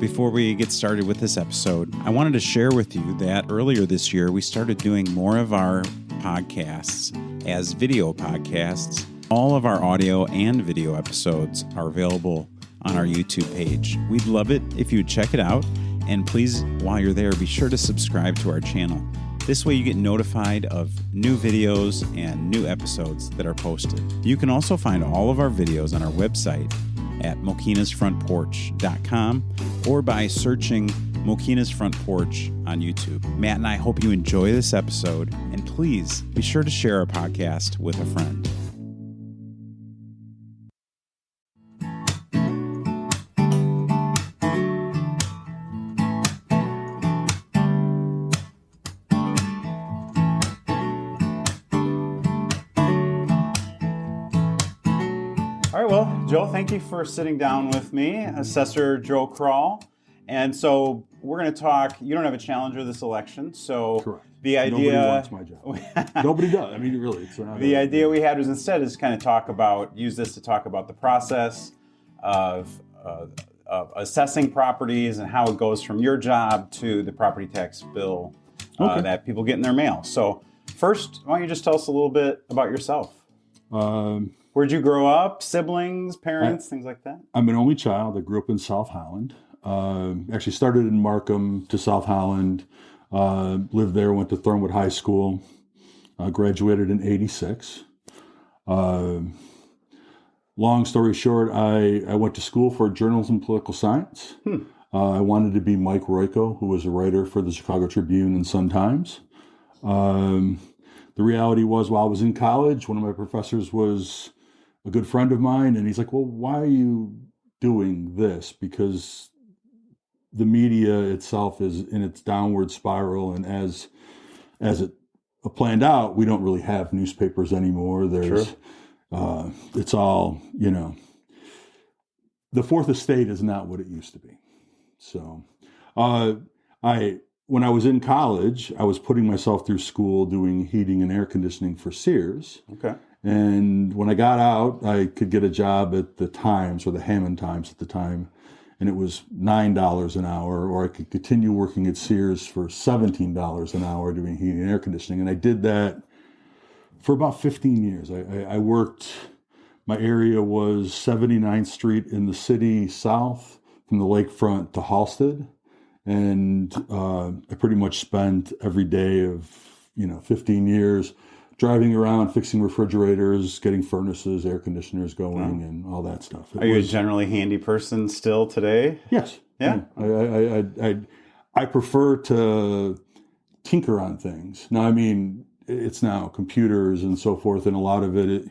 Before we get started with this episode, I wanted to share with you that earlier this year, we started doing more of our podcasts as video podcasts. All of our audio and video episodes are available on our YouTube page. We'd love it if you'd check it out. And please, while you're there, be sure to subscribe to our channel. This way you get notified of new videos and new episodes that are posted. You can also find all of our videos on our website at MokenasFrontPorch.com or by searching Mokena's Front Porch on YouTube. Matt and I hope you enjoy this episode, and please be sure to share our podcast with a friend. Joe, thank you for sitting down with me, Assessor Joe Kral. And so we're going to talk, you don't have a challenger this election, so correct. The idea... Nobody wants my job. Nobody does. I mean, really. It's not the idea we had was instead is kind of use this to talk about the process of assessing properties and how it goes from your job to the property tax bill that people get in their mail. So first, why don't you just tell us a little bit about yourself? Where'd you grow up? Siblings, parents, things like that? I'm an only child. I grew up in South Holland. Actually started in Markham to South Holland. Lived there, went to Thornwood High School. Graduated in '86. Long story short, I went to school for journalism and political science. I wanted to be Mike Royko, who was a writer for the Chicago Tribune and Sun-Times. The reality was, while I was in college, one of my professors was a good friend of mine, and he's like, well, why are you doing this? Because the media itself is in its downward spiral, and as it planned out, we don't really have newspapers anymore. There's, it's all, the Fourth Estate is not what it used to be. So, when I was in college, I was putting myself through school doing heating and air conditioning for Sears. Okay. And when I got out, I could get a job at the Times, or the Hammond Times at the time, and it was $9 an hour, or I could continue working at Sears for $17 an hour doing heating and air conditioning. And I did that for about 15 years. I worked, my area was 79th Street in the city south, from the lakefront to Halsted. And I pretty much spent every day of 15 years driving around, fixing refrigerators, getting furnaces, air conditioners going, and all that stuff. Are you a generally handy person still today? Yes. Yeah. I prefer to tinker on things. Now, I mean, it's now computers and so forth, and a lot of it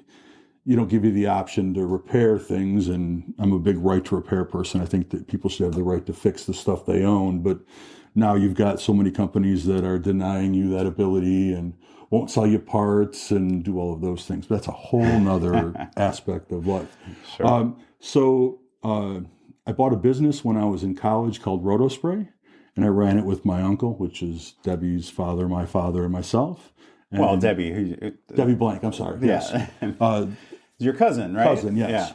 you don't give you the option to repair things, and I'm a big right to repair person. I think that people should have the right to fix the stuff they own, but now you've got so many companies that are denying you that ability and won't sell you parts and do all of those things. But that's a whole nother aspect of life. Sure. I bought a business when I was in college called Roto Spray, and I ran it with my uncle, which is Debbie's father, my father, and myself. And Debbie Blank, I'm sorry. Yeah. Yes. Your cousin, right? Cousin, yes. Yeah.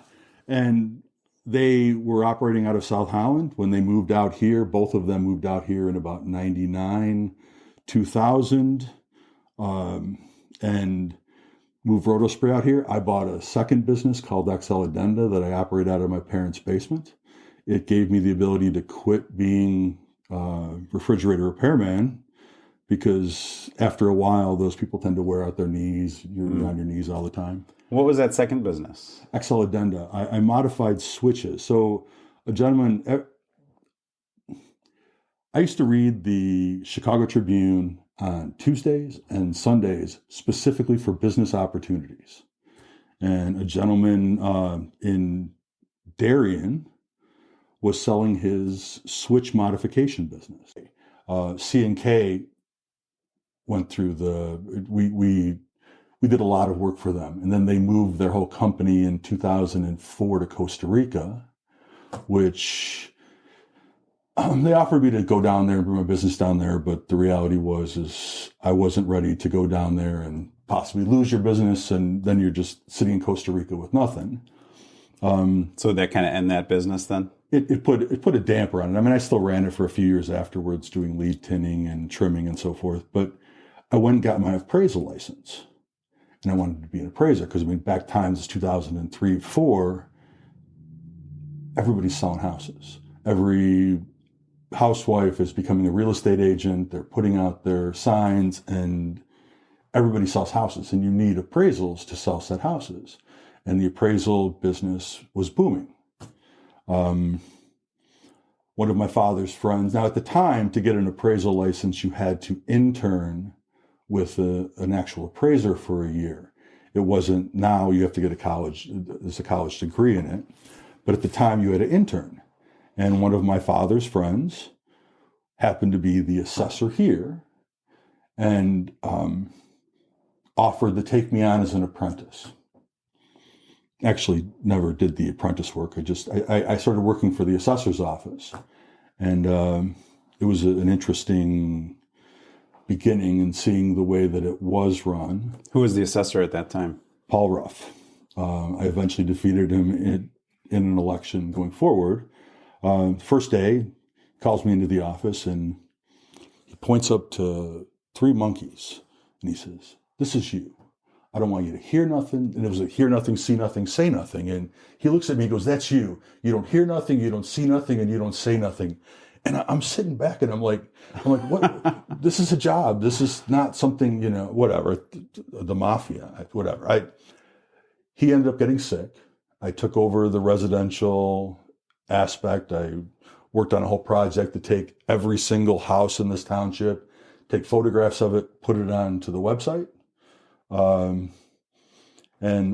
And they were operating out of South Holland. When they moved out here, both of them moved out here in about 99, 2000, and moved Roto Spray out here. I bought a second business called XL Addenda that I operate out of my parents' basement. It gave me the ability to quit being refrigerator repairman, because after a while, those people tend to wear out their knees. You're on your knees all the time. What was that second business? XL Addenda. I modified switches. So a gentleman, I used to read the Chicago Tribune on Tuesdays and Sundays specifically for business opportunities. And a gentleman in Darien was selling his switch modification business. C&K went through we did a lot of work for them. And then they moved their whole company in 2004 to Costa Rica, which they offered me to go down there and bring my business down there. But the reality was I wasn't ready to go down there and possibly lose your business. And then you're just sitting in Costa Rica with nothing. So that kind of end that business then? it put a damper on it. I mean, I still ran it for a few years afterwards, doing lead tinning and trimming and so forth. But I went and got my appraisal license, and I wanted to be an appraiser because, I mean, back times 2003, 4, everybody's selling houses. Every housewife is becoming a real estate agent. They're putting out their signs, and everybody sells houses, and you need appraisals to sell said houses. And the appraisal business was booming. One of my father's friends, now at the time, to get an appraisal license, you had to intern with an actual appraiser for a year. It wasn't, now you have to get there's a college degree in it. But at the time, you had to intern. And one of my father's friends happened to be the assessor here, and offered to take me on as an apprentice. Actually, never did the apprentice work. I started working for the assessor's office, and it was an interesting beginning and seeing the way that it was run. Who was the assessor at that time? Paul Ruff. I eventually defeated him in an election going forward. First day, calls me into the office, and he points up to 3 monkeys, and he says, "This is you. I don't want you to hear nothing." And it was a hear nothing, see nothing, say nothing. And he looks at me and goes, "That's you. You don't hear nothing, you don't see nothing, and you don't say nothing." And I'm sitting back, and I'm like, what? This is a job. This is not something, whatever, the mafia, whatever. He ended up getting sick. I took over the residential aspect. I worked on a whole project to take every single house in this township, take photographs of it, put it onto the website. And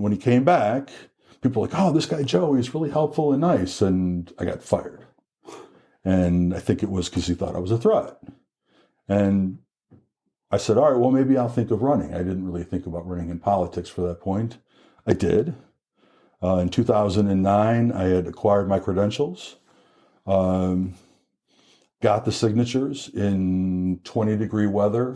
when he came back, people were like, "Oh, this guy Joe, he's really helpful and nice." And I got fired. And I think it was because he thought I was a threat. And I said, "All right, well, maybe I'll think of running." I didn't really think about running in politics for that point. I did. In 2009, I had acquired my credentials, got the signatures in 20-degree weather,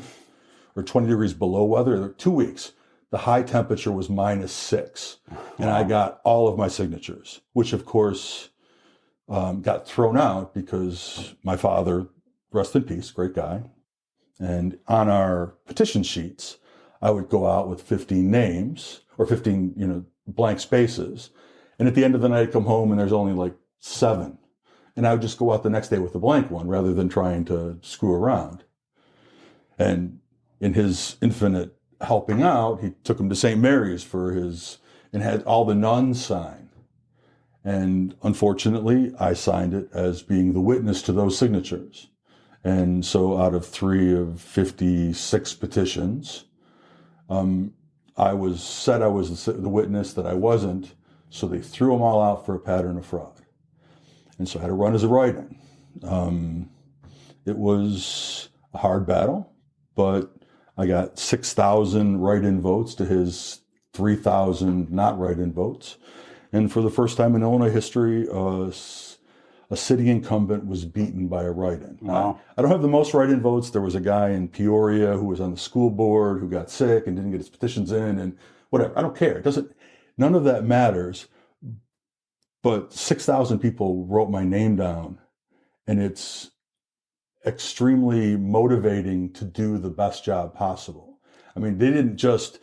or 20 degrees below weather, 2 weeks. The high temperature was -6, and I got all of my signatures, which of course got thrown out because my father, rest in peace, great guy. And on our petition sheets, I would go out with 15 names or 15, blank spaces. And at the end of the night, I'd come home and there's only like 7. And I would just go out the next day with a blank one rather than trying to screw around. And in his infinite helping out, he took him to St. Mary's and had all the nuns sign. And unfortunately, I signed it as being the witness to those signatures. And so out of 3 of 56 petitions, I was the witness that I wasn't. So they threw them all out for a pattern of fraud. And so I had to run as a write-in. It was a hard battle, but I got 6,000 write-in votes to his 3,000 not write-in votes. And for the first time in Illinois history, a city incumbent was beaten by a write-in. Wow. I don't have the most write-in votes. There was a guy in Peoria who was on the school board who got sick and didn't get his petitions in and whatever. I don't care. None of that matters. But 6,000 people wrote my name down, and it's extremely motivating to do the best job possible. I mean, they didn't just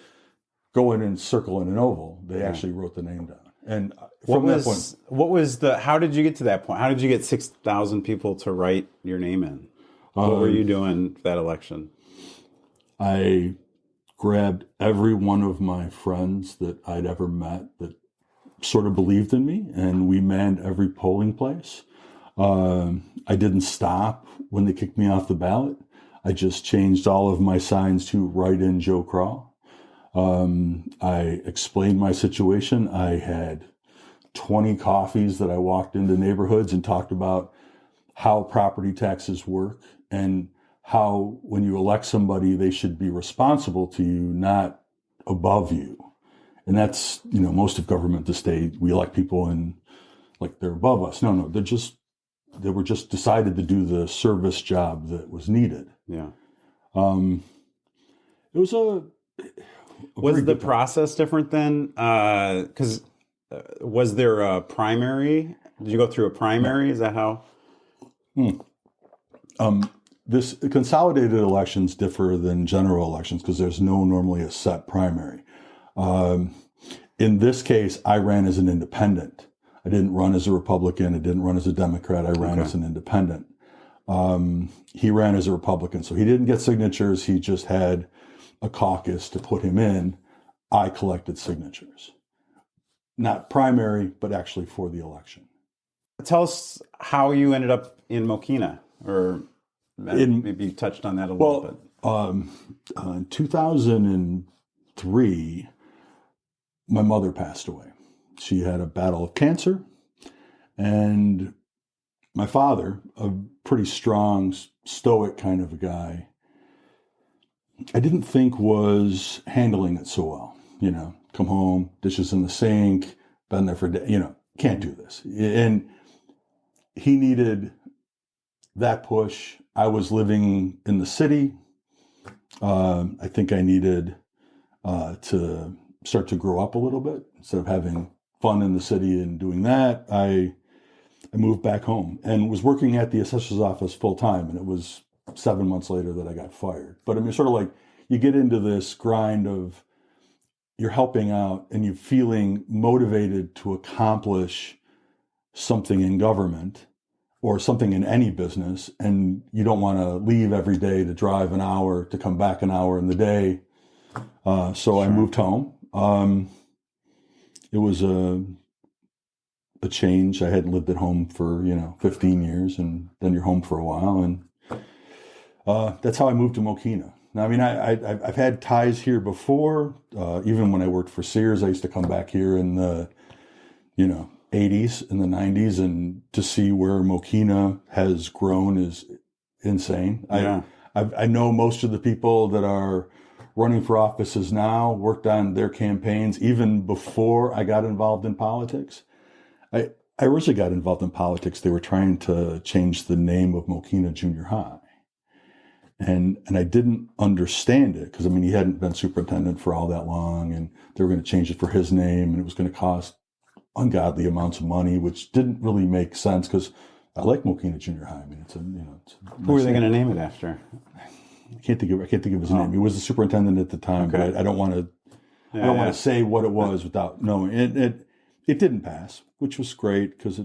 go in and circle in an oval. They actually wrote the name down. And from that point, how did you get to that point? How did you get 6,000 people to write your name in? What were you doing for that election? I grabbed every one of my friends that I'd ever met that sort of believed in me, and we manned every polling place. I didn't stop when they kicked me off the ballot. I just changed all of my signs to write in Joe Kral. I explained my situation. I had 20 coffees that I walked into neighborhoods and talked about how property taxes work and how when you elect somebody, they should be responsible to you, not above you. And that's, most of government this day, we elect people and like they're above us. No, they were just decided to do the service job that was needed. Yeah. It was was the process different then? Because was there a primary Did you go through a primary? Is that how? This consolidated elections differ than general elections because there's normally a set primary. In this case, I ran as an independent. I didn't run as a Republican. I didn't run as a Democrat. I ran as an independent. He ran as a Republican, so he didn't get signatures. He just had a caucus to put him in. I collected signatures. Not primary, but actually for the election. Tell us how you ended up in Mokena, or maybe you touched on that a little bit. In 2003, my mother passed away. She had a battle of cancer, and my father, a pretty strong, stoic kind of a guy, I didn't think was handling it so well. Come home, dishes in the sink, been there for days, can't do this. And he needed that push. I was living in the city. I think I needed to start to grow up a little bit. Instead of having fun in the city and doing that, I moved back home and was working at the assessor's office full time. And it was 7 months later that I got fired. But I mean, sort of like you get into this grind of you're helping out and you're feeling motivated to accomplish something in government or something in any business. And you don't want to leave every day to drive an hour to come back an hour in the day. So I moved home. It was a change. I hadn't lived at home for, 15 years, and then you're home for a while. And that's how I moved to Mokena. Now, I mean, I've had ties here before. Even when I worked for Sears, I used to come back here in the, 80s and the 90s, and to see where Mokena has grown is insane. Yeah. I know most of the people that are running for offices now, worked on their campaigns even before I got involved in politics. I originally got involved in politics. They were trying to change the name of Mokena Junior High. And I didn't understand it because, I mean, he hadn't been superintendent for all that long, and they were going to change it for his name, and it was going to cost ungodly amounts of money, which didn't really make sense because I like Mokena Junior High. I mean, it's a Who are they going to name it after? I can't think of his name. He was the superintendent at the time, but I don't want to. I don't want to say what it was without knowing. It didn't pass, which was great because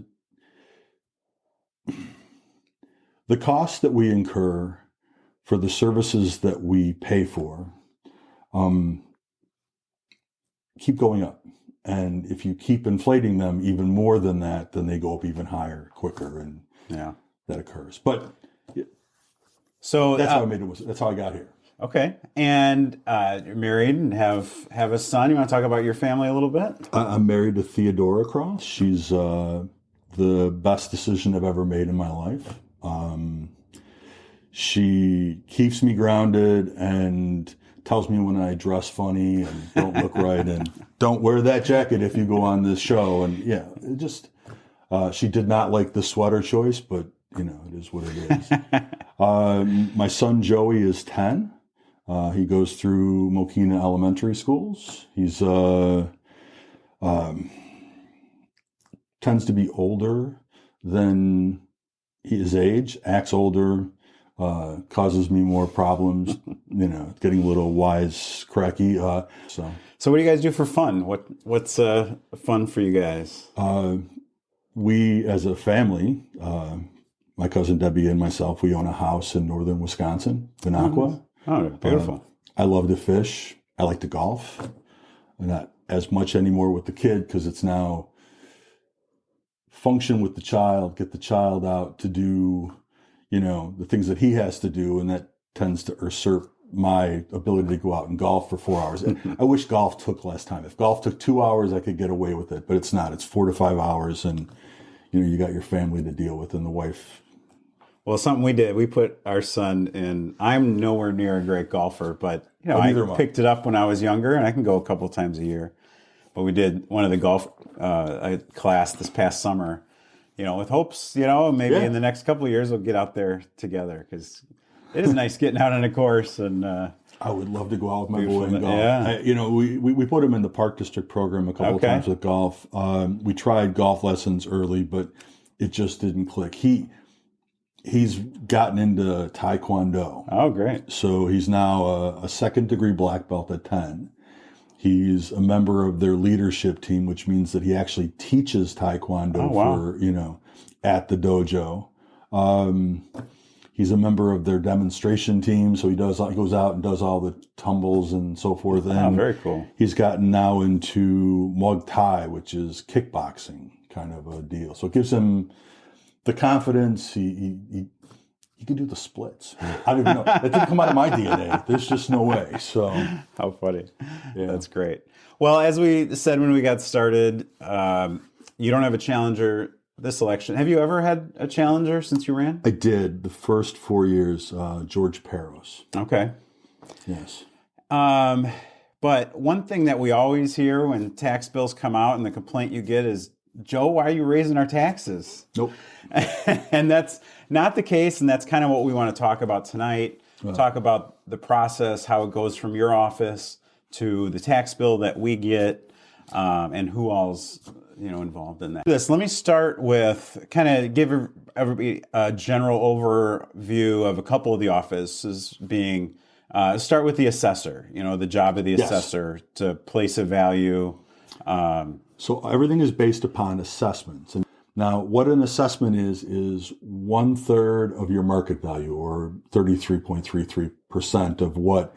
the cost that we incur for the services that we pay for keep going up. And if you keep inflating them even more than that, then they go up even higher, quicker, and that occurs. But so that's how I made it. That's how I got here. Okay, and you're married and have a son. You want to talk about your family a little bit? I'm married to Theodora Kral. She's the best decision I've ever made in my life. She keeps me grounded and tells me when I dress funny and don't look right and don't wear that jacket if you go on this show. And she did not like the sweater choice, but it is what it is. My son Joey is 10. He goes through Mokena elementary schools. He's tends to be older than his age, acts older, causes me more problems, getting a little wisecracky. So what do you guys do for fun? What's fun for you guys? We, as a family, my cousin Debbie and myself, we own a house in northern Wisconsin, Minocqua. Oh, beautiful. I love to fish. I like to golf. Not as much anymore with the kid because it's now function with the child, get the child out to do, the things that he has to do. And that tends to usurp my ability to go out and golf for 4 hours. I wish golf took less time. If golf took 2 hours, I could get away with it, but it's not. It's 4 to 5 hours, and you got your family to deal with and the wife. Well, something we did, we put our son in. I'm nowhere near a great golfer, but I picked it up when I was younger, and I can go a couple times a year. But we did one of the golf class this past summer, with hopes, maybe in the next couple of years we'll get out there together because it is nice getting out on a course and I would love to go out with my boy Beautiful. and golf. Yeah. We put him in the Park District program a couple of times with golf. We tried golf lessons early, but it just didn't click. He's gotten into Taekwondo. Oh, great. So he's now a second-degree black belt at 10. He's a member of their leadership team, which means that he actually teaches Taekwondo at the dojo. He's a member of their demonstration team, so he goes out and does all the tumbles and so forth. And very cool. He's gotten now into Muay Thai, which is kickboxing kind of a deal. So it gives him the confidence. He can do the splits. I don't even know. That didn't come out of my DNA. There's just no way. So how funny. Yeah. That's great. Well, as we said when we got started, you don't have a challenger this election. Have you ever had a challenger since you ran? I did. The first 4 years, George Peros. Okay. Yes. But one thing that we always hear when tax bills come out and the complaint you get is, Joe, why are you raising our taxes? Nope. And that's not the case, and that's kind of what we want to talk about tonight. Talk about the process, how it goes from your office to the tax bill that we get, and who all's involved in that. Let me start with kind of give everybody a general overview of a couple of the offices being, start with the assessor, the job of the assessor to place a value. So everything is based upon assessments. And now what an assessment is 1/3 of your market value, or 33.33% of what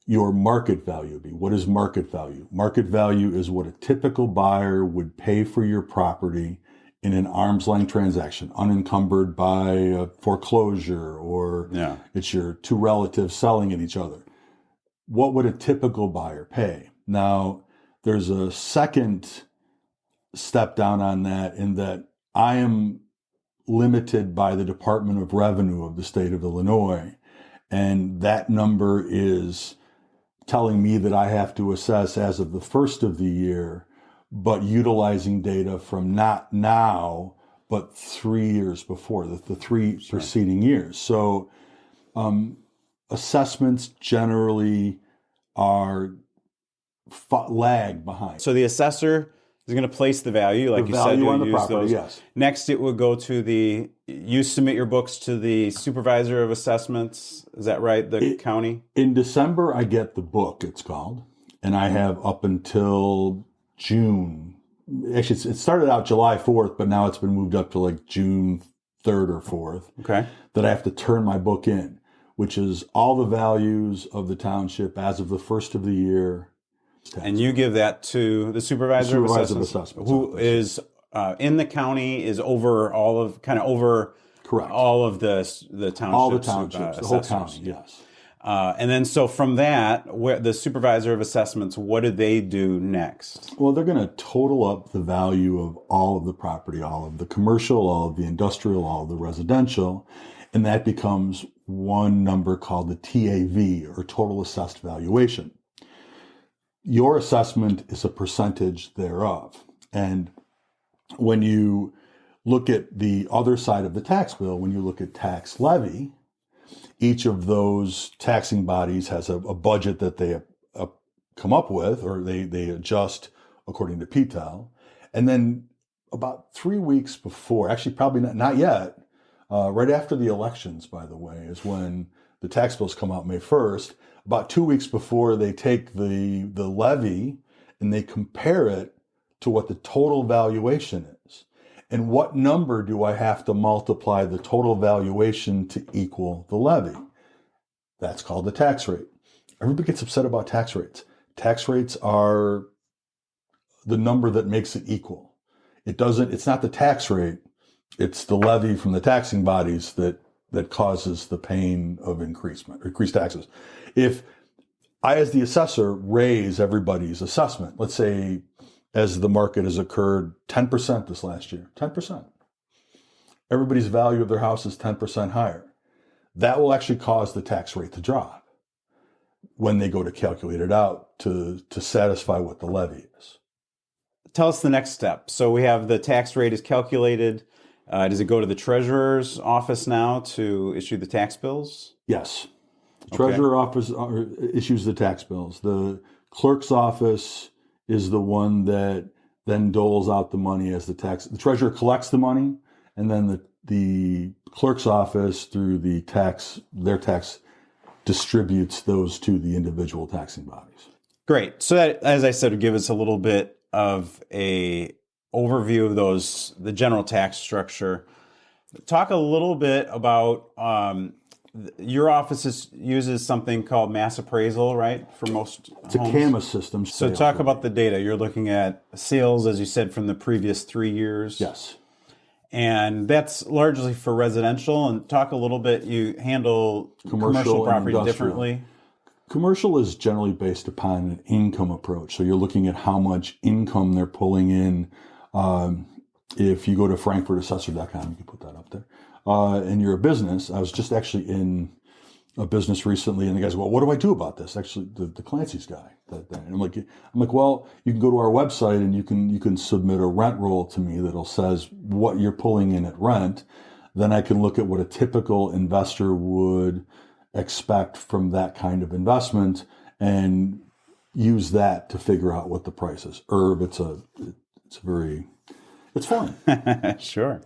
your market value would be. What is market value? Market value is what a typical buyer would pay for your property in an arm's length transaction, unencumbered by a foreclosure, or it's your two relatives selling at each other. What would a typical buyer pay? Now, there's a second step down on that, in that I am limited by the Department of Revenue of the state of Illinois, and that number is telling me that I have to assess as of the first of the year, but utilizing data from not now, but 3 years before, the three preceding years. So assessments generally are lag behind. So the assessor is going to place the value, like the you value said, on the use property, those. yes. Next, it would go to you submit your books to the supervisor of assessments. Is that right? The county? In December, I get the book, it's called, and I have up until June. Actually, it started out July 4th, but now it's been moved up to like June 3rd or 4th. Okay. That I have to turn my book in, which is all the values of the township as of the first of the year. And you give that to the supervisor of assessments, who is in the county, is over all of Correct. all of the townships. All the townships, the whole county, yes. And then so from that, the supervisor of assessments, what do they do next? Well, they're going to total up the value of all of the property, all of the commercial, all of the industrial, all of the residential, and that becomes one number called the TAV, or total assessed valuation. Your assessment is a percentage thereof. And when you look at the other side of the tax bill, when you look at tax levy, each of those taxing bodies has a budget that they come up with, or they adjust according to PTEL. And then about 3 weeks before, actually probably not yet, right after the elections, by the way, is when the tax bills come out May 1st. About 2 weeks before, they take the levy and they compare it to what the total valuation is. And what number do I have to multiply the total valuation to equal the levy? That's called the tax rate. Everybody gets upset about tax rates. Tax rates are the number that makes it equal. It's not the tax rate, it's the levy from the taxing bodies that causes the pain of increased taxes. If I, as the assessor, raise everybody's assessment, let's say as the market has occurred 10% this last year, 10%. Everybody's value of their house is 10% higher. That will actually cause the tax rate to drop when they go to calculate it out to satisfy what the levy is. Tell us the next step. So we have the tax rate is calculated. Does it go to the treasurer's office now to issue the tax bills? Yes. The treasurer office issues the tax bills. The clerk's office is the one that then doles out the money as the tax. The treasurer collects the money, and then the clerk's office through their tax distributes those to the individual taxing bodies. Great. So that, as I said, would give us a little bit of a overview of the general tax structure. Talk a little bit about your office uses something called mass appraisal, right? For most It's homes. A CAMA system. So talk about the data. You're looking at sales, as you said, from the previous 3 years. Yes. And that's largely for residential. And talk a little bit, you handle commercial property differently. Commercial is generally based upon an income approach. So you're looking at how much income they're pulling in. If you go to frankfortassessor.com, you can put that up there. And you're a business. I was just actually in a business recently, and the guys go, well, what do I do about this? Actually, the Clancy's guy. And I'm like, well, you can go to our website and you can submit a rent roll to me that'll says what you're pulling in at rent. Then I can look at what a typical investor would expect from that kind of investment and use that to figure out what the price is. It's fun. Sure.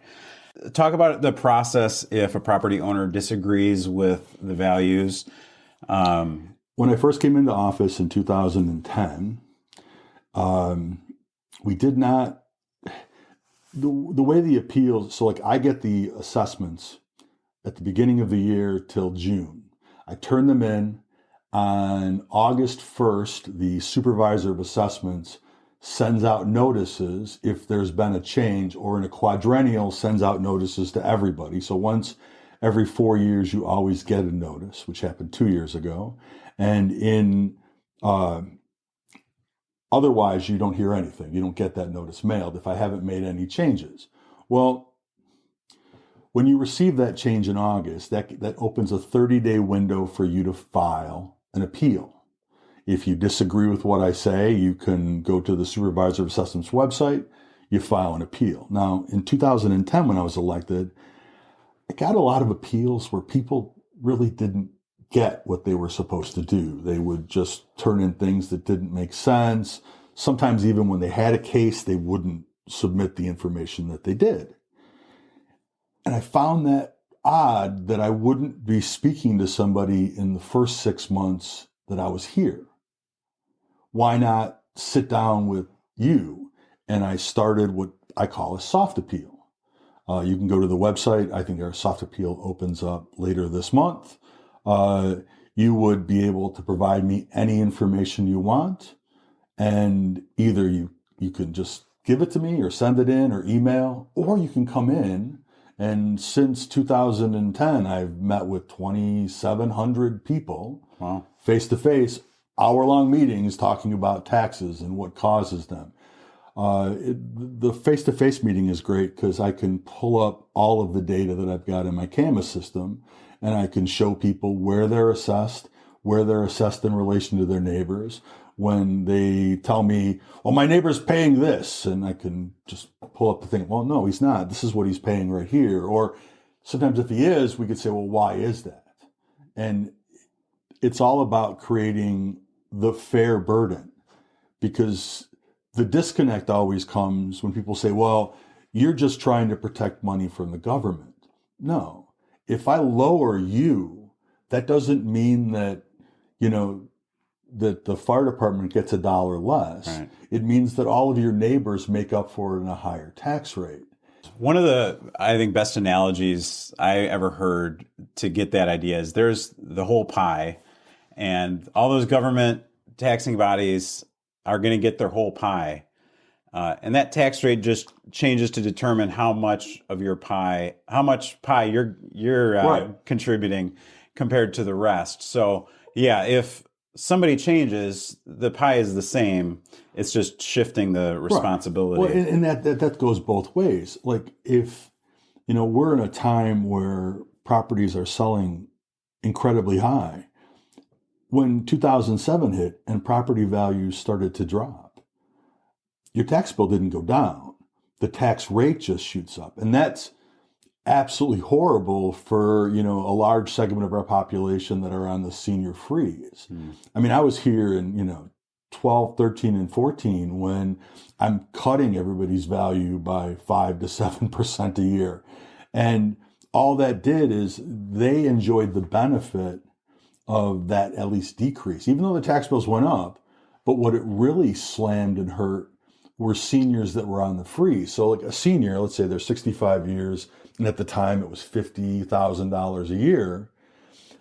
Talk about the process if a property owner disagrees with the values. When I first came into office in 2010, we did not, the way the appeals, so like I get the assessments at the beginning of the year till June. I turn them in on August 1st. The supervisor of assessments sends out notices if there's been a change, or in a quadrennial sends out notices to everybody. So once every 4 years, you always get a notice, which happened 2 years ago. And otherwise, you don't hear anything. You don't get that notice mailed if I haven't made any changes. Well, when you receive that change in August, that opens a 30-day window for you to file an appeal. If you disagree with what I say, you can go to the Supervisor of Assessments website, you file an appeal. Now, in 2010, when I was elected, I got a lot of appeals where people really didn't get what they were supposed to do. They would just turn in things that didn't make sense. Sometimes even when they had a case, they wouldn't submit the information that they did. And I found that odd that I wouldn't be speaking to somebody in the first 6 months that I was here. Why not sit down with you? And I started what I call a soft appeal. You can go to the website. I think our soft appeal opens up later this month. You would be able to provide me any information you want. And either you can just give it to me or send it in or email, or you can come in. And since 2010, I've met with 2,700 people, face-to-face, hour-long meetings talking about taxes and what causes them. The face-to-face meeting is great because I can pull up all of the data that I've got in my CAMA system, and I can show people where they're assessed in relation to their neighbors. When they tell me, well, my neighbor's paying this, and I can just pull up the thing. Well, no, he's not. This is what he's paying right here. Or sometimes if he is, we could say, well, why is that? And it's all about creating the fair burden, because the disconnect always comes when people say, well, you're just trying to protect money from the government. No, if I lower you, that doesn't mean that, that the fire department gets $1 less. Right. It means that all of your neighbors make up for it in a higher tax rate. One of the, I think, best analogies I ever heard to get that idea is there's the whole pie, and all those government taxing bodies are going to get their whole pie. And that tax rate just changes to determine how much pie you're right. contributing compared to the rest. So yeah, if somebody changes, the pie is the same. It's just shifting the responsibility. Right. Well, and that goes both ways. Like if, we're in a time where properties are selling incredibly high. When 2007 hit and property values started to drop, your tax bill didn't go down. The tax rate just shoots up. And that's absolutely horrible for, a large segment of our population that are on the senior freeze. I mean, I was here in, 12, 13, and 14 when I'm cutting everybody's value by 5 to 7% a year. And all that did is they enjoyed the benefit of that at least decrease, even though the tax bills went up. But what it really slammed and hurt were seniors that were on the freeze. So like a senior, let's say they're 65 years, and at the time it was $50,000 a year,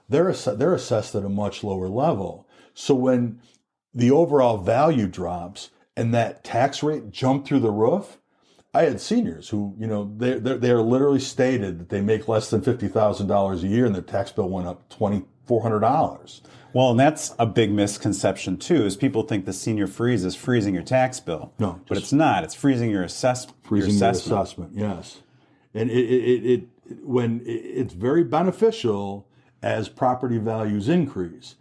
they're assessed at a much lower level. So when the overall value drops and that tax rate jumped through the roof, I had seniors who, they are literally stated that they make less than $50,000 a year and their tax bill went up $2,400. Well, and that's a big misconception too, is people think the senior freeze is freezing your tax bill. No, but it's not. It's freezing your assessment. Freezing your assessment, yes. And it's very beneficial as property values increase,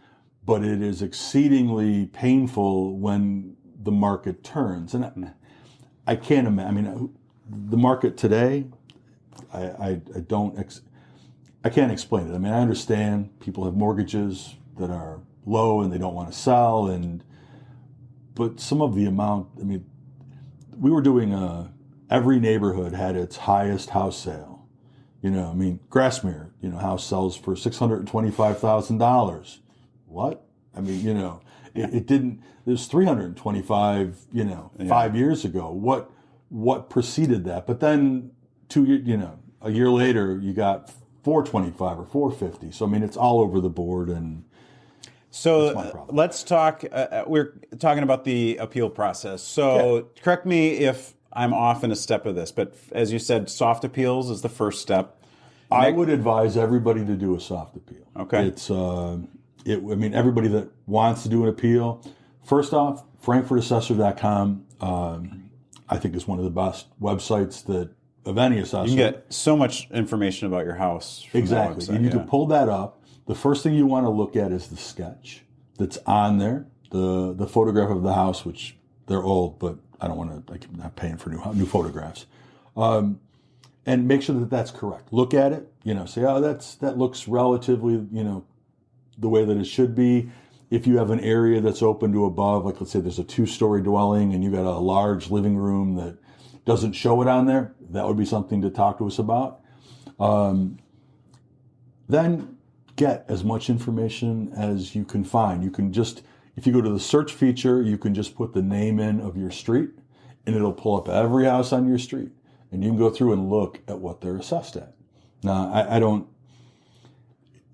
but it is exceedingly painful when the market turns. And I can't imagine. I mean, the market today, I can't explain it. I mean, I understand people have mortgages that are low and they don't want to sell, but some of the amount. I mean, we were doing every neighborhood had its highest house sale. I mean, Grassmere, house sells for $625,000. What? I mean, it didn't. There's 325. 5 years ago. What preceded that? But then a year later, you got 425 or 450. So I mean, it's all over the board, and so let's talk. We're talking about the appeal process. So correct me if I'm off in a step of this, but as you said, soft appeals is the first step. I would advise everybody to do a soft appeal. Okay. It's everybody that wants to do an appeal, first off, frankfortassessor.com, I think is one of the best websites of any assessor. You can get so much information about your house. Exactly. You need to pull that up. The first thing you want to look at is the sketch that's on there, the photograph of the house, which they're old, but I'm not paying for new photographs. And make sure that that's correct. Look at it, say, that looks relatively, the way that it should be. If you have an area that's open to above, like let's say there's a 2-story dwelling and you got a large living room that doesn't show it on there, that would be something to talk to us about. Then get as much information as you can find. You can just, if you go to the search feature, you can just put the name in of your street and it'll pull up every house on your street. And you can go through and look at what they're assessed at. Now,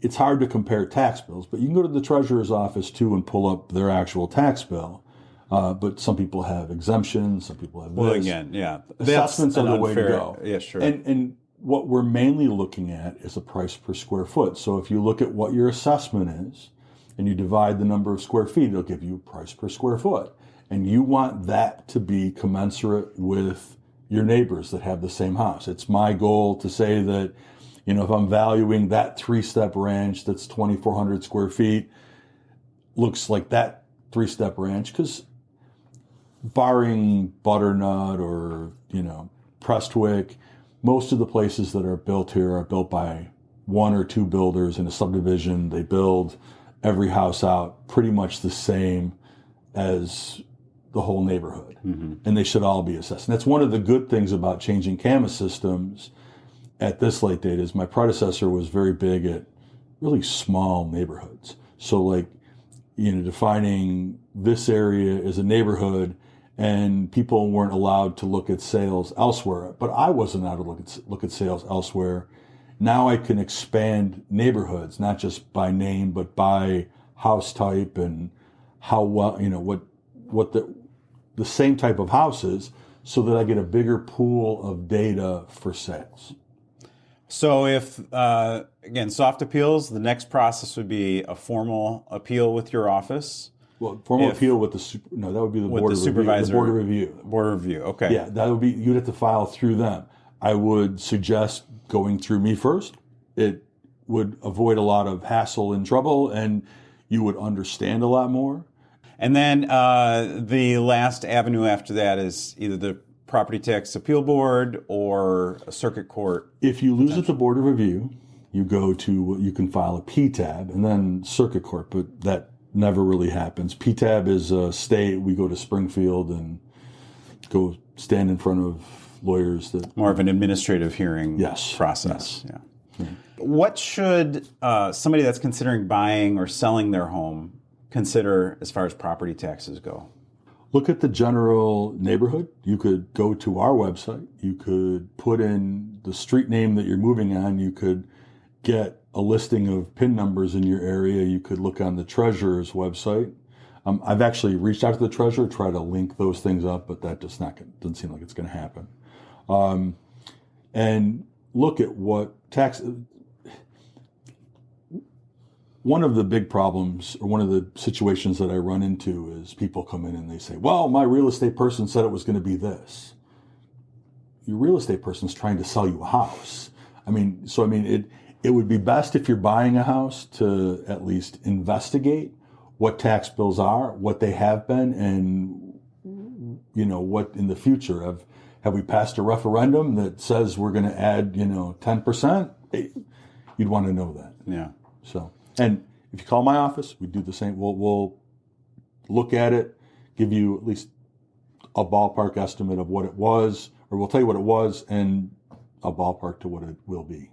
it's hard to compare tax bills, but you can go to the treasurer's office too and pull up their actual tax bill. But some people have exemptions, some people have this. Well, again, yeah. Assessments are the way to go. Yeah, sure. And what we're mainly looking at is a price per square foot. So if you look at what your assessment is and you divide the number of square feet, it'll give you a price per square foot. And you want that to be commensurate with your neighbors that have the same house. It's my goal to say that, if I'm valuing that 3-step ranch that's 2,400 square feet, looks like that 3-step ranch, because barring Butternut or, Prestwick, most of the places that are built here are built by 1 or 2 builders in a subdivision. They build every house out pretty much the same as the whole neighborhood. Mm-hmm. And they should all be assessed. And that's one of the good things about changing CAMA systems at this late date is my predecessor was very big at really small neighborhoods. So defining this area as a neighborhood, and people weren't allowed to look at sales elsewhere. But I wasn't allowed to look at sales elsewhere. Now I can expand neighborhoods, not just by name, but by house type and how well, what the same type of houses, so that I get a bigger pool of data for sales. So if, again, soft appeals, the next process would be a formal appeal with your office. Well, formal appeal with that would be the board of supervisor. The board of review. Board of review, okay. Yeah, that would be, you'd have to file through them. I would suggest going through me first. It would avoid a lot of hassle and trouble, and you would understand a lot more. And then the last avenue after that is either the property tax appeal board or a circuit court? If you lose at the board of review, you can file a PTAB and then circuit court, but that never really happens. PTAB is a state. We go to Springfield and go stand in front of lawyers. That more of an administrative hearing process. Yes. Yeah. What should somebody that's considering buying or selling their home consider as far as property taxes go? Look at the general neighborhood. You could go to our website. You could put in the street name that you're moving on. You could get a listing of PIN numbers in your area. You could look on the treasurer's website. I've actually reached out to the treasurer, try to link those things up, but that doesn't seem like it's going to happen. And look at what tax. One of the big problems, or one of the situations that I run into, is people come in and they say, well, my real estate person said it was going to be this. Your real estate person is trying to sell you a house. It would be best if you're buying a house to at least investigate what tax bills are, what they have been, and what in the future. Have we passed a referendum that says we're going to add 10%? You'd want to know that. Yeah. So. And if you call my office, we do the same. We'll look at it, give you at least a ballpark estimate of what it was, or we'll tell you what it was and a ballpark to what it will be.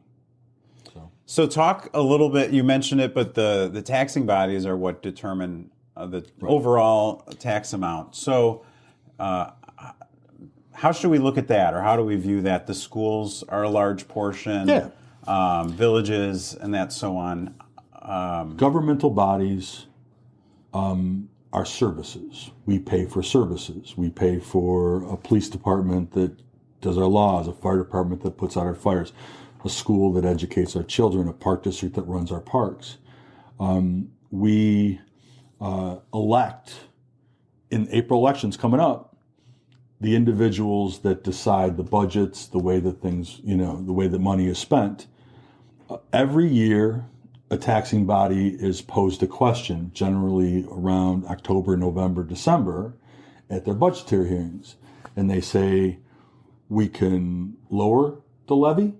So talk a little bit, you mentioned it, but the taxing bodies are what determine the overall tax amount. So how should we look at that, or how do we view that? The schools are a large portion, villages and that so on. Governmental bodies are services. We pay for services. We pay for a police department that does our laws, a fire department that puts out our fires, a school that educates our children, a park district that runs our parks. We elect, in April elections coming up, the individuals that decide the budgets, the way that things, the way that money is spent. Every year, a taxing body is posed a question, generally around October, November, December, at their budgetary hearings. And they say, we can lower the levy,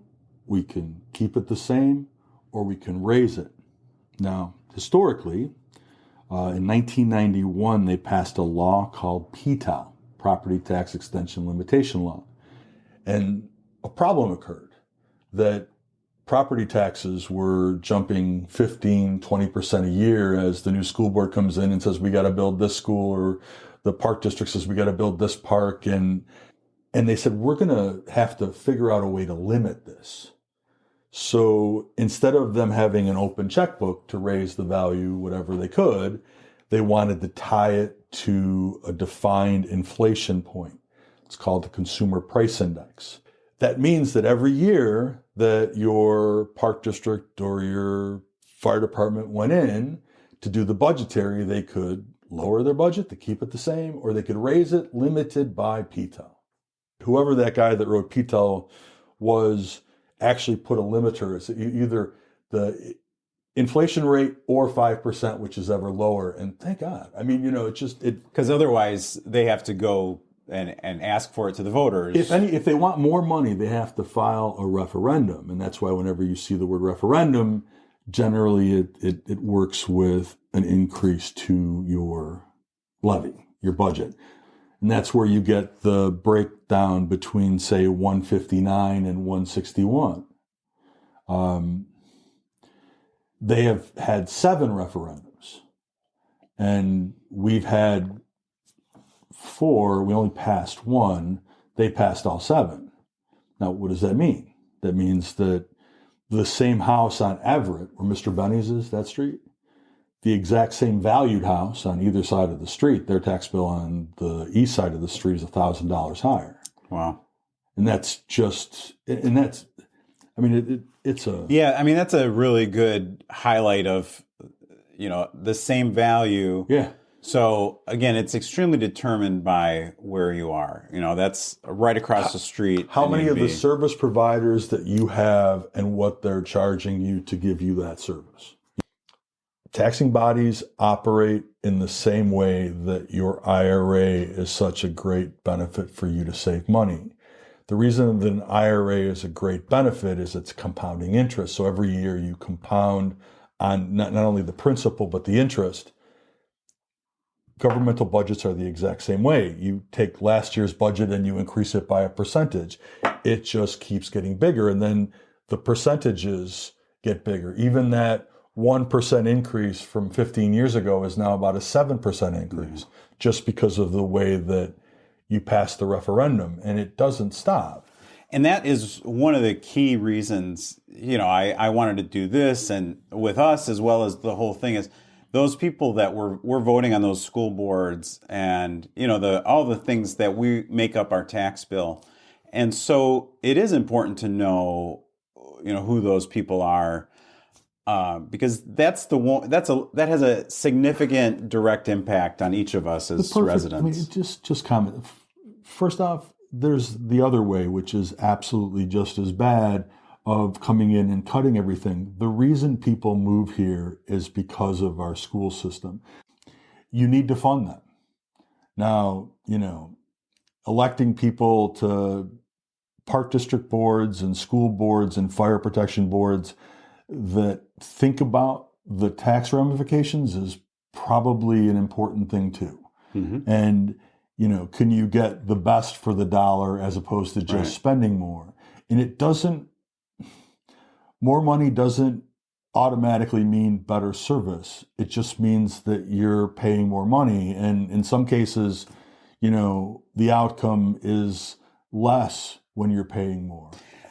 we can keep it the same, or we can raise it. Now, historically, in 1991, they passed a law called PTAL, Property Tax Extension Limitation Law. And a problem occurred that property taxes were jumping 15, 20% a year as the new school board comes in and says, we got to build this school, or the park district says, we got to build this park. And they said, we're going to have to figure out a way to limit this. So instead of them having an open checkbook to raise the value, whatever they could, they wanted to tie it to a defined inflation point. It's called the Consumer Price Index. That means that every year that your park district or your fire department went in to do the budgetary, they could lower their budget to keep it the same, or they could raise it, limited by PTAL. Whoever that guy that wrote PTAL was actually put a limiter. It's either the inflation rate or 5%, which is ever lower. And thank God. Because otherwise they have to go and ask for it to the voters. If they want more money, they have to file a referendum. And that's why whenever you see the word referendum, generally it works with an increase to your levy, your budget. And that's where you get the breakdown between, say, 159 and 161. They have had 7 referendums, and we've had 4. We only passed 1. They passed all 7. Now, what does that mean? That means that the same house on Everett, where Mr. Benny's is, that street, the exact same valued house on either side of the street, their tax bill on the east side of the street is $1,000 higher. Wow. And that's just, and that's, it's a... Yeah, that's a really good highlight of, the same value. Yeah. So again, it's extremely determined by where you are. That's right across the street. How many of the service providers that you have and what they're charging you to give you that service. taxing bodies operate in the same way that your IRA is such a great benefit for you to save money. The reason that an IRA is a great benefit is it's compounding interest. So every year you compound on not only the principal, but the interest. Governmental budgets are the exact same way. You take last year's budget and you increase it by a percentage. It just keeps getting bigger, and then the percentages get bigger. Even that 1% increase from 15 years ago is now about a 7% increase, just because of the way that you pass the referendum, and it doesn't stop. And that is one of the key reasons, I wanted to do this, and with us, as well as the whole thing, is those people that were voting on those school boards, and all the things that we make up our tax bill. And so it is important to know who those people are, because that has a significant direct impact on each of us as residents. Just comment. First off, there's the other way, which is absolutely just as bad, of coming in and cutting everything. The reason people move here is because of our school system. You need to fund them. Now, electing people to park district boards and school boards and fire protection boards that think about the tax ramifications is probably an important thing too. Mm-hmm. And, can you get the best for the dollar as opposed to just spending more? And more money doesn't automatically mean better service. It just means that you're paying more money. And in some cases, the outcome is less when you're paying more.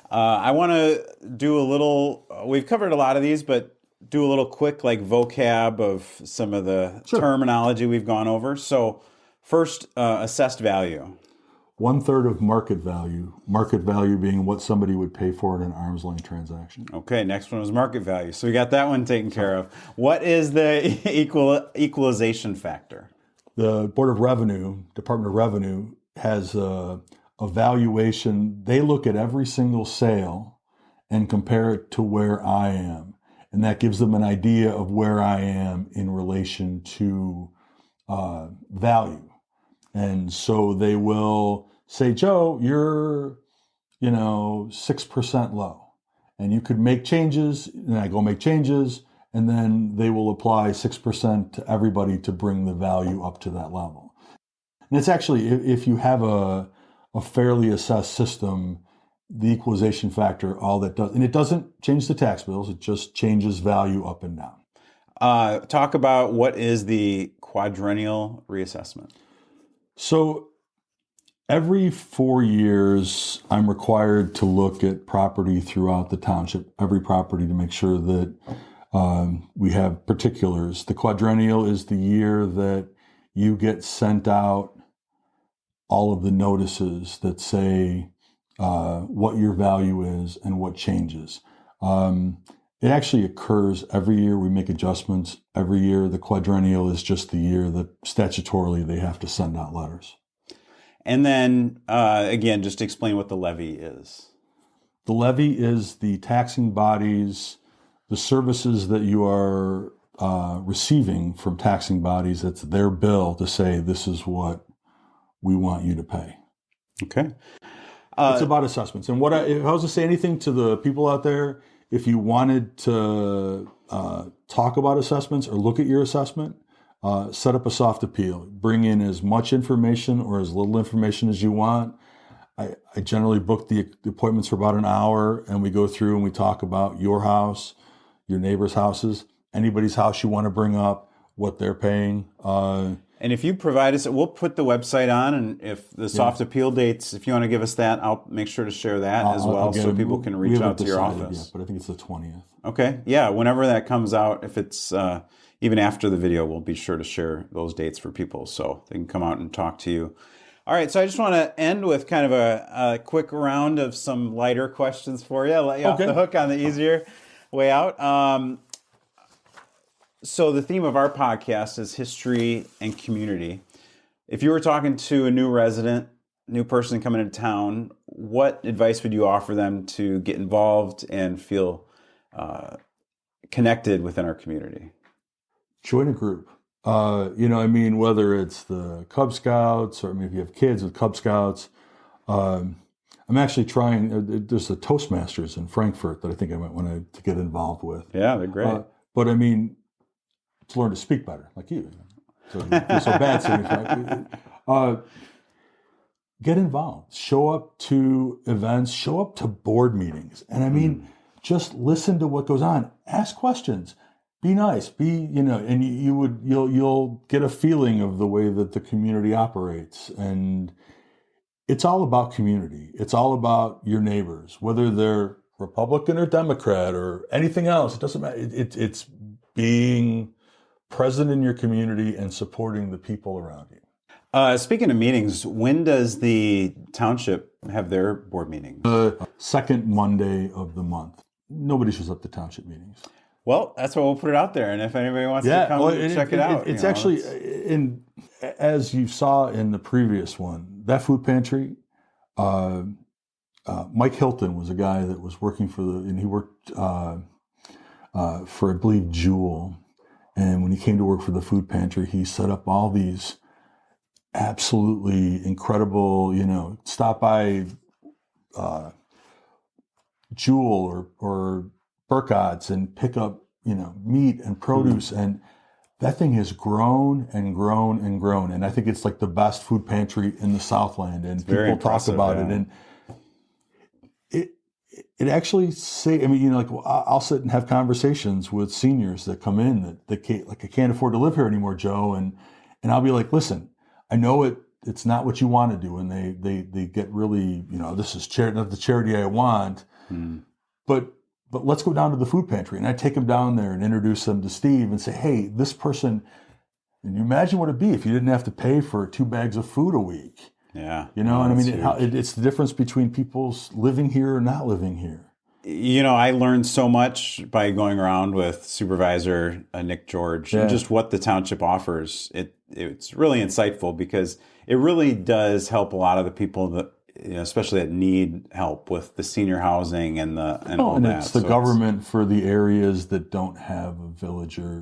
I want to do we've covered a lot of these, but do a little quick vocab of some of the terminology we've gone over. So first, assessed value. 1/3 of market value being what somebody would pay for in an arm's length transaction. Okay, next one was market value. So we got that one taken care of. What is the equalization factor? The Department of Revenue has a valuation. They look at every single sale and compare it to where I am. And that gives them an idea of where I am in relation to value. And so they will say, Joe, you're, 6% low. And you could make changes, and I go make changes, and then they will apply 6% to everybody to bring the value up to that level. And it's actually, if you have a fairly assessed system, the equalization factor, all that does, and it doesn't change the tax bills, it just changes value up and down. Talk about what is the quadrennial reassessment. So every 4 years, I'm required to look at property throughout the township, every property, to make sure that we have particulars. The quadrennial is the year that you get sent out all of the notices that say what your value is and what changes. It actually occurs every year. We make adjustments every year. The quadrennial is just the year that statutorily they have to send out letters. And then, again, just explain what the levy is. The levy is the taxing bodies, the services that you are receiving from taxing bodies. It's their bill to say, this is what we want you to pay. Okay. It's about assessments. And if I was to say anything to the people out there, if you wanted to talk about assessments or look at your assessment, set up a soft appeal. Bring in as much information or as little information as you want. I generally book the appointments for about an hour, and we go through and we talk about your house, your neighbor's houses, anybody's house you want to bring up, what they're paying. And if you provide us, we'll put the website on, and if the soft appeal dates, if you want to give us that, I'll make sure to share that as well, so people can reach out to your office. Yet, but I think it's the 20th. Okay, yeah, whenever that comes out, if it's even after the video, we'll be sure to share those dates for people so they can come out and talk to you. All right, so I just want to end with kind of a quick round of some lighter questions for you. Let you off the hook on the easier way out. So the theme of our podcast is history and community. If you were talking to a new resident, new person coming into town, what advice would you offer them to get involved and feel connected within our community? join a group. Whether it's the Cub Scouts or maybe you have kids with Cub Scouts. I'm actually trying, there's the Toastmasters in Frankfort that I think I might want to get involved with. Yeah, they're great. But I mean, to learn to speak better, like you. So you feel so bad saying get involved. Show up to events. Show up to board meetings. And I mean, just listen to what goes on. Ask questions. Be nice. And you'll get a feeling of the way that the community operates. And it's all about community. It's all about your neighbors, whether they're Republican or Democrat or anything else. It doesn't matter. It's being present in your community and supporting the people around you. Speaking of meetings, when does the township have their board meetings? The second Monday of the month. Nobody shows up to township meetings. Well, that's why we'll put it out there. And if anybody wants to come check it out. It's actually, as you saw in the previous one, that food pantry, Mike Hilton was a guy that was working and he worked for, I believe, Jewel. And when he came to work for the food pantry, he set up all these absolutely incredible, stop by Jewel or Burkott's and pick up, meat and produce. And that thing has grown and grown and grown. And I think it's like the best food pantry in the Southland. And people talk about it. And it actually I'll sit and have conversations with seniors that come in that can't, I can't afford to live here anymore, Joe. And I'll be like, listen, I know it's not what you want to do. And they get really, this is not the charity I want, but let's go down to the food pantry. And I take them down there and introduce them to Steve and say, hey, this person, and you imagine what it'd be if you didn't have to pay for 2 bags of food a week. Yeah. It's the difference between people's living here or not living here. I learned so much by going around with Supervisor Nick George and just what the township offers. It's really insightful because it really does help a lot of the people that, especially that need help with the senior housing and all that. It's the government for the areas that don't have a villager.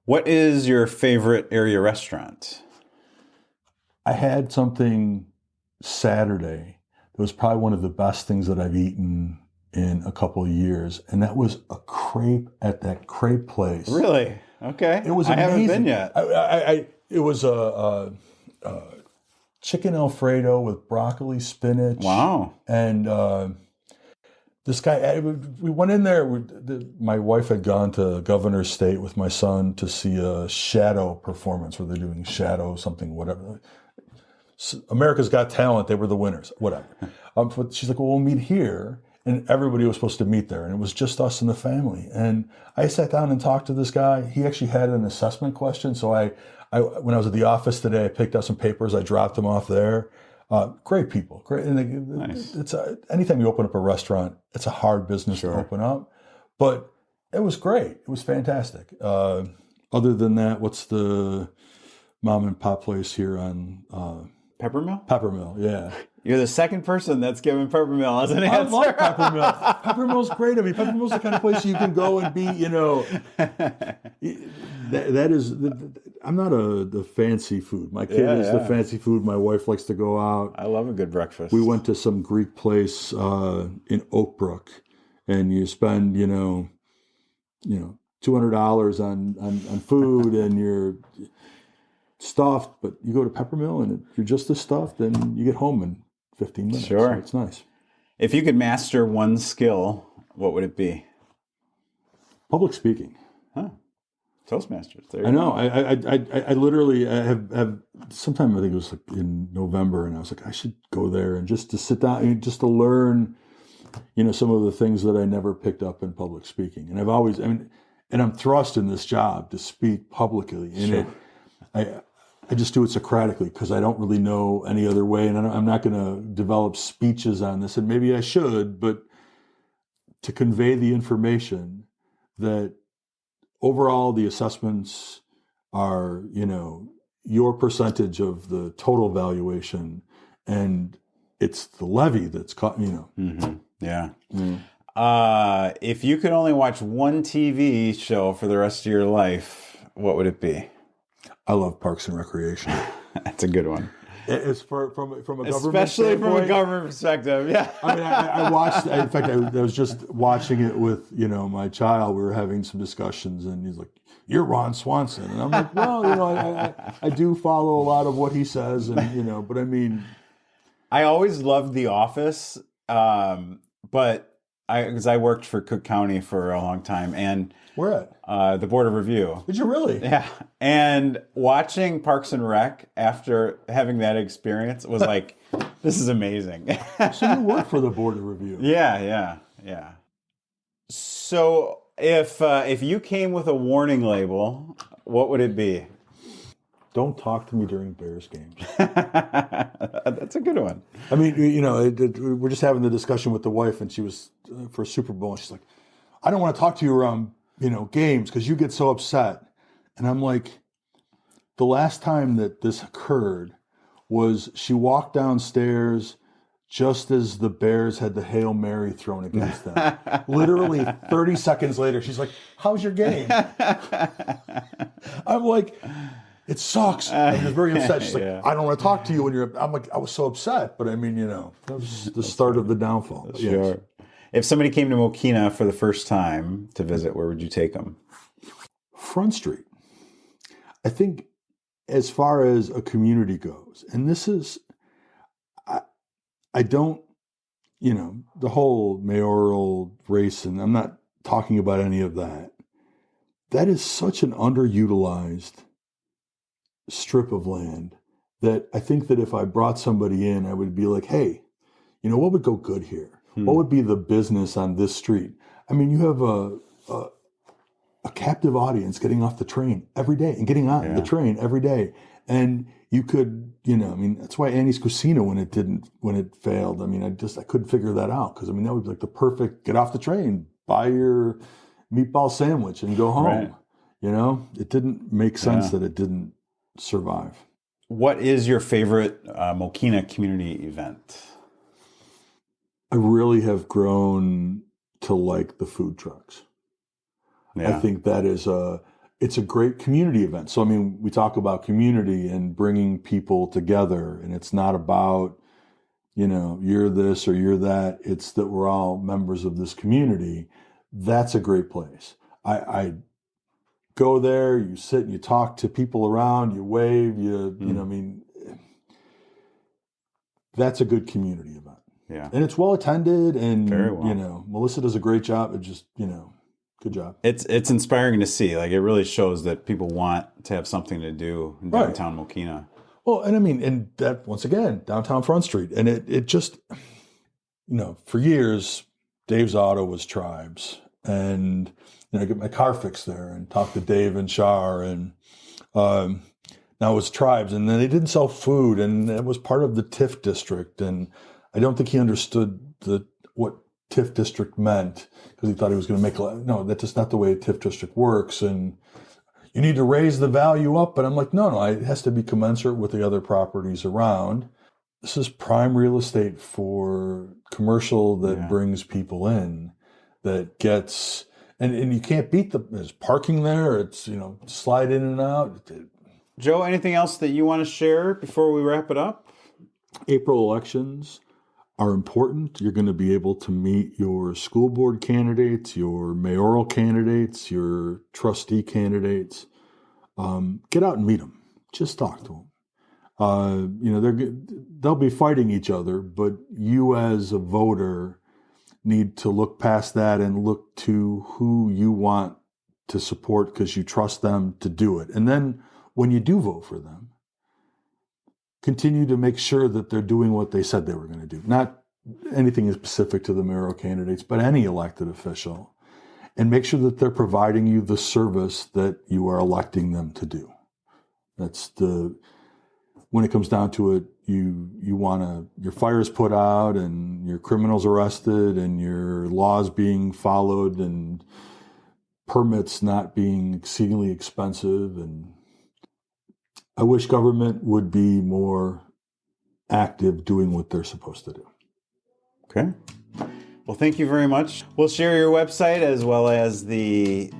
What is your favorite area restaurant? I had something Saturday that was probably one of the best things that I've eaten in a couple of years, and that was a crepe at that crepe place. Really? Okay. It was amazing. I haven't been yet. It was a chicken Alfredo with broccoli, spinach. Wow. And this guy, we went in there. My wife had gone to Governor's State with my son to see a shadow performance where they're doing shadow something, whatever. America's Got Talent, they were the winners, whatever. But she's like, well, we'll meet here. And everybody was supposed to meet there. And it was just us and the family. And I sat down and talked to this guy. He actually had an assessment question. So I when I was at the office today, I picked up some papers. I dropped them off there. Great people. Great. And nice. Anytime you open up a restaurant, it's a hard business to open up. But it was great. It was fantastic. Other than that, what's the mom and pop place here on... Peppermill? Peppermill, yeah. You're the second person that's given Peppermill as an answer. I love Peppermill. Peppermill's great. I mean, Peppermill's the kind of place you can go and be, that is, I'm not the fancy food. My kid is the fancy food. My wife likes to go out. I love a good breakfast. We went to some Greek place in Oak Brook, and you spend, $200 on food, and you're stuffed, but you go to Peppermill and you're just as stuffed, and you get home in 15 minutes. Sure. So it's nice. If you could master one skill, what would it be? Public speaking. Huh. Toastmasters. There I know. I literally have sometime, I think it was like in November, and I was like, I should go there and just to sit down and just to learn, some of the things that I never picked up in public speaking. And I've always, and I'm thrust in this job to speak publicly. And I just do it Socratically because I don't really know any other way, and I'm not going to develop speeches on this, and maybe I should, but to convey the information that overall the assessments are, your percentage of the total valuation, and it's the levy that's caught, Mm-hmm. Yeah. If you could only watch one TV show for the rest of your life, what would it be? I love Parks and Recreation. That's a good one. It's from a government Especially from a standpoint. government perspective, yeah. I mean, I watched. In fact, I was just watching it with my child. We were having some discussions, and he's like, "You're Ron Swanson," and I'm like, "Well, I do follow a lot of what he says, and but I mean, I always loved The Office, but because I worked for Cook County for a long time, and where at? The Board of Review. Did you really? Yeah. And watching Parks and Rec after having that experience was like, this is amazing. So you work for the Board of Review? Yeah. So if you came with a warning label, what would it be? Don't talk to me during Bears games. That's a good one. I mean, we're just having the discussion with the wife, and she was for Super Bowl, and she's like, I don't want to talk to you around, games because you get so upset. And I'm like, the last time that this occurred was she walked downstairs just as the Bears had the Hail Mary thrown against them. Literally 30 seconds later, she's like, how's your game? I'm like, it sucks. I was very upset. She's like, I don't want to talk to you when you're. I'm like, I was so upset, but I mean, that was the start of the downfall. Sure. Yes. If somebody came to Mokena for the first time to visit, where would you take them? Front Street. I think, as far as a community goes, and this is, I don't, the whole mayoral race, and I'm not talking about any of that. That is such an underutilized strip of land that I think that if I brought somebody in, I would be like, hey, what would go good here? What would be the business on this street? I mean, you have a captive audience getting off the train every day and getting on the train every day. And you could, that's why Annie's Casino, when it failed, I mean, I couldn't figure that out. Cause that would be like the perfect, get off the train, buy your meatball sandwich and go home. Right. It didn't make sense that it didn't survive. What is your favorite Mokena community event? I really have grown to like the food trucks. Yeah. I think that it's a great community event. So, we talk about community and bringing people together, and it's not about, you're this or you're that. It's that we're all members of this community. That's a great place. I go there, you sit and you talk to people around, you wave, that's a good community event. Yeah. And it's well attended, and very well. Melissa does a great job. It just, good job. It's inspiring to see. Like, it really shows that people want to have something to do in downtown Mokena. Well, and and that, once again, downtown Front Street. And it just, for years, Dave's Auto was Tribes. And, I get my car fixed there and talk to Dave and Shar, and now it's Tribes. And then they didn't sell food, and it was part of the TIF district. And I don't think he understood what TIF district meant, because he thought he was going to make no, that's just not the way a TIF district works. And you need to raise the value up. But I'm like, no, it has to be commensurate with the other properties around. This is prime real estate for commercial that brings people in, that gets, and you can't beat there's parking there. It's, slide in and out. Joe, anything else that you want to share before we wrap it up? April elections are important. You're going to be able to meet your school board candidates, your mayoral candidates, your trustee candidates. Get out and meet them. Just talk to them. They'll be fighting each other, but you as a voter need to look past that and look to who you want to support because you trust them to do it. And then when you do vote for them, continue to make sure that they're doing what they said they were going to do. Not anything specific to the mayoral candidates, but any elected official. And make sure that they're providing you the service that you are electing them to do. When it comes down to it, you want your fires put out and your criminals arrested and your laws being followed and permits not being exceedingly expensive. And I wish government would be more active doing what they're supposed to do. Okay. Well, thank you very much. We'll share your website as well as the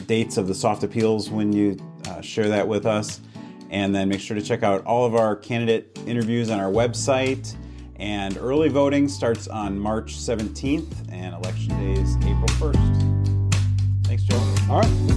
dates of the soft appeals when you share that with us. And then make sure to check out all of our candidate interviews on our website. And early voting starts on March 17th and election day is April 1st. Thanks, Joe. All right.